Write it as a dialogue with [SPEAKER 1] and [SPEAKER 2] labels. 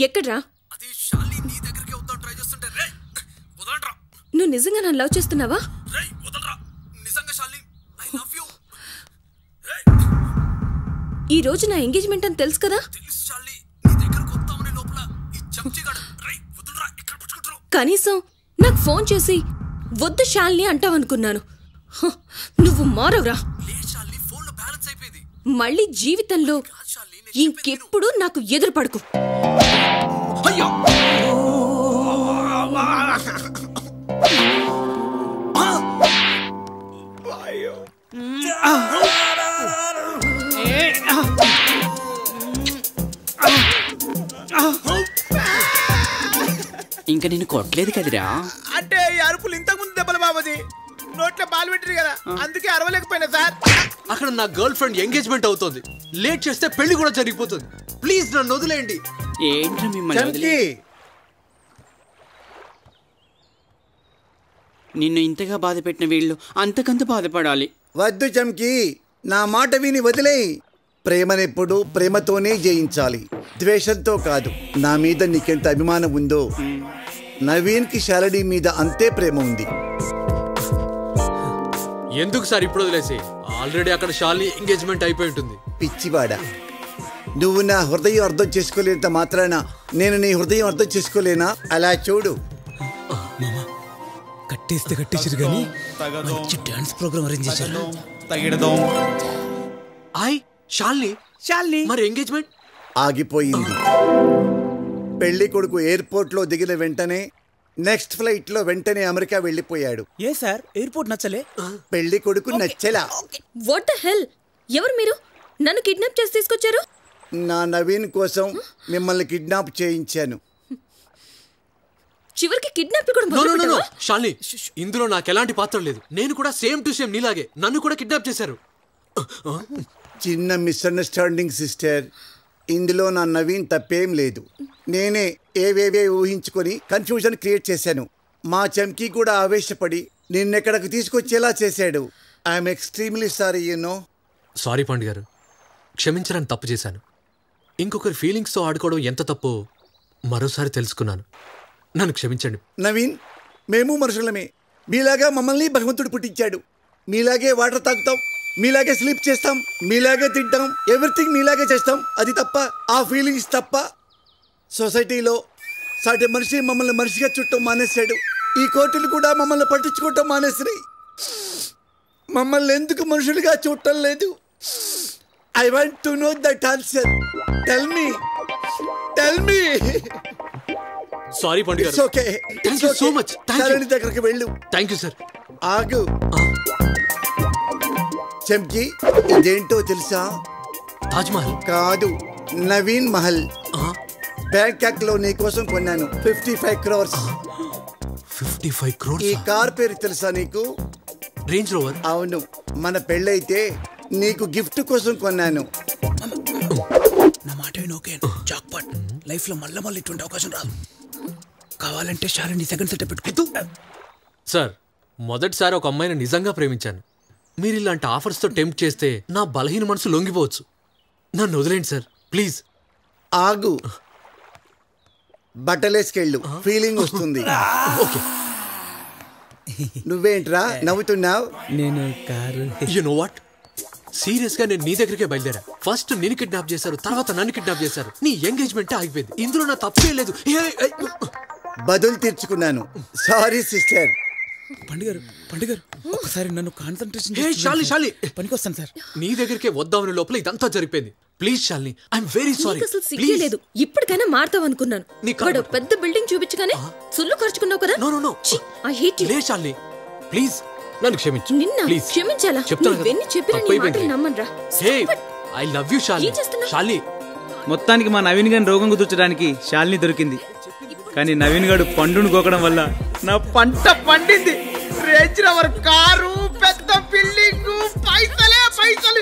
[SPEAKER 1] ఎక్కడ్రా? నువ్వు నిజంగా నన్ను లవ్ చేస్తున్నావా? ఈ రోజు నా ఎంగేజ్మెంట్ అని తెలుసు కదా. కనీసం నాకు ఫోన్ చేసి వద్దు శాలిని అంటావనుకున్నాను. నువ్వు మారవురా. మళ్ళీ జీవితంలో ఇంకెప్పుడు నాకు ఎదురుపడకు.
[SPEAKER 2] ఇంకా నేను కొట్టలేదు కదరా.
[SPEAKER 3] అంటే అరుపులు ఇంతకు ముందు దెబ్బలు బాబుది నోట్లో బాల్ పెట్టిరు కదా, అందుకే అరవలేకపోయినా సార్.
[SPEAKER 4] అక్కడ నా గర్ల్ ఫ్రెండ్ ఎంగేజ్మెంట్ అవుతుంది. లేట్ చేస్తే పెళ్లి కూడా జరిగిపోతుంది. ప్లీజ్ నన్ను వదిలేయండి.
[SPEAKER 2] ఏంట్రా మిమ్మల్ని నిన్ను ఇంతగా బాధ పెట్టిన వీళ్ళు అంతకంత బాధపడాలి.
[SPEAKER 5] వద్దు చమ్కి, నా మాట విని వదిలేయి. ప్రేమనెప్పుడు ప్రేమతోనే జయించాలి, ద్వేషంతో కాదు. నా మీద నీకెంత అభిమానం ఉందో నవీన్కి శాలిని మీద అంతే ప్రేమ ఉంది.
[SPEAKER 4] ఎందుకు సార్ ఇప్పుడు వదిలేసి? ఆల్రెడీ అక్కడ శాలిని ఎంగేజ్మెంట్ అయిపోయి ఉంటుంది.
[SPEAKER 5] పిచ్చివాడా, నువ్వు నా హృదయం అర్థం చేసుకోలేనంత మాత్రాన నేను నీ హృదయం అర్థం చేసుకోలేనా? అలా చూడు.
[SPEAKER 6] కట్టేస్తే కట్టేసారు కానీ మంచి డాన్స్ ప్రోగ్రామ్ అరేంజ్ చేశారు.
[SPEAKER 4] శాలిని మరి ఎంగేజ్మెంట్
[SPEAKER 5] ఆగిపోయింది. పెళ్లి కొడుకు ఎయిర్పోర్ట్ లో దిగిన వెంటనే నెక్స్ట్ ఫ్లైట్ లో వెంటనే అమెరికా వెళ్ళిపోయాడు.
[SPEAKER 6] ఏ సార్ ఎయిర్పోర్ట్ నచ్చలే?
[SPEAKER 5] పెళ్లి కొడుకు నచ్చలా.
[SPEAKER 1] What the hell? ఎవరు మీరు? నన్ను కిడ్నాప్ చేసి తీసుకొచ్చారు?
[SPEAKER 5] నా నవీన్ కోసం మిమ్మల్ని కిడ్నాప్ చేయించాను.
[SPEAKER 1] చివరికి కిడ్నాప్ కూడా.
[SPEAKER 4] శాలిని, ఇందులో నాకు ఎలాంటి పాత్ర లేదు. నేను కూడా సేమ్ టు సేమ్ నీలాగే నన్ను కూడా కిడ్నాప్ చేశారు.
[SPEAKER 5] చిన్న మిస్అండర్స్టాండింగ్ సిస్టర్. ఇందులో నా నవీన్ తప్పేం లేదు. నేనే ఏవేవే ఊహించుకొని కన్ఫ్యూజన్ క్రియేట్ చేశాను. మా చమ్కి కూడా ఆవేశపడి నిన్నెక్కడికి తీసుకొచ్చేలా చేశాడు. I'm extremely sorry.
[SPEAKER 4] సారీ పండు గారు, క్షమించడానికి తప్పు చేశాను. ఇంకొకరి ఫీలింగ్స్తో ఆడుకోవడం ఎంత తప్పో మరోసారి తెలుసుకున్నాను. నన్ను క్షమించండి.
[SPEAKER 5] నవీన్, మేము మనుషులమే. మీలాగా మమ్మల్ని భగవంతుడు పుట్టించాడు. మీలాగే వాటర్ తాగుతాం, మీలాగే స్లీప్ చేస్తాం, మీలాగే తింటాం, ఎవ్రీథింగ్ మీలాగే చేస్తాం. అది తప్ప, ఆ ఫీలింగ్స్ తప్ప. సొసైటీలో సాటి మనిషి మమ్మల్ని మనిషిగా చుట్టం మానేశాడు. ఈ కోర్టులు కూడా మమ్మల్ని పట్టించుకోవటం మానేసినాయి. మమ్మల్ని ఎందుకు మనుషులుగా చూడటం లేదు? I want to know that answer. Tell me.
[SPEAKER 4] Sorry పండు గారు.
[SPEAKER 5] Okay,
[SPEAKER 4] thank you so much.
[SPEAKER 5] Shalini దగ్గరికి వెళ్ళు.
[SPEAKER 4] Thank you sir.
[SPEAKER 5] ఆగు. చమ్కి, ఇదేంటో తెలుసా?
[SPEAKER 4] తాజ్ మహల్
[SPEAKER 5] కాదు, నవీన్ మహల్. బ్యాంకాక్ లో నీ కోసం కొన్నాను. 55 crores.
[SPEAKER 4] 55 crores?
[SPEAKER 5] ఈ కార్ పేరు తెలుసా నీకు?
[SPEAKER 4] Range rover.
[SPEAKER 5] అవును. మన పెళ్ళైతే నీకు గిఫ్ట్ కోసం కొన్నాను.
[SPEAKER 6] నా మాట ఓకే. జాక్పాట్. లైఫ్ లో మళ్ళీ ఇటువంటి అవకాశం రాదు. కావాలంటే శాలిని సెకండ్ సెట్ పెట్టుకో.
[SPEAKER 4] సార్, మొదటిసారి ఒక అమ్మాయిని నిజంగా ప్రేమించాను. మీరు ఇలాంటి ఆఫర్స్తో టెంప్ట్ చేస్తే నా బలహీన మనసు లొంగిపోవచ్చు. నన్ను వదిలేండి సార్, ప్లీజ్.
[SPEAKER 5] ఆగు. బట్టలేసుకెళ్ళు, ఫీలింగ్ వస్తుంది.
[SPEAKER 4] ఓకే.
[SPEAKER 5] నువ్వేంట్రా నవ్వుతున్నావు?
[SPEAKER 6] నేను car.
[SPEAKER 4] You know what, serious గా నేను నీ దగ్గరికే బయలుదేరా. ఫస్ట్ నేను కిడ్నాప్ చేశారు, తర్వాత నన్ను కిడ్నాప్ చేశారు. నీ ఎంగేజ్మెంట్ ఆగిపోయింది. ఇందులో నా తప్పే లేదు.
[SPEAKER 5] బదులు తీర్చుకున్నాను. Sorry sister.
[SPEAKER 6] పండుగారు ఒకసారి నన్ను కాన్సంట్రేషన్ పనికొస్తాను సార్.
[SPEAKER 4] నీ దగ్గరికే వద్దామని లోపల ఇదంతా జరిగిపోయింది. Please Shalini, I'm very sorry.
[SPEAKER 1] సిగ్గే లేదు. ఇప్పటికైనా మారుతావు అనుకున్నాను. పెద్ద బిల్డింగ్ చూపించగానే సుల్లు ఖర్చుకున్నావు కదా.
[SPEAKER 4] No,
[SPEAKER 1] I hate you.
[SPEAKER 4] లే శాలిని, ప్లీజ్ నన్ను క్షమించు.
[SPEAKER 1] నిన్న క్షమించాలా? నువ్వెన్ని చెప్పినా నీ మాటలు నమ్మనురా.
[SPEAKER 4] Hey, I love you Shalini. Shalini,
[SPEAKER 7] మొత్తానికి మా నవీన్ గారిని రోగం కుదుర్చడానికి శాలిని దొరికింది. కానీ నవీన్ గారు పండును గోకడం వల్ల నా పంట పండింది.
[SPEAKER 3] రేంజ్ రోవర్ కారు, పెద్ద బిల్డింగ్, పైసలు.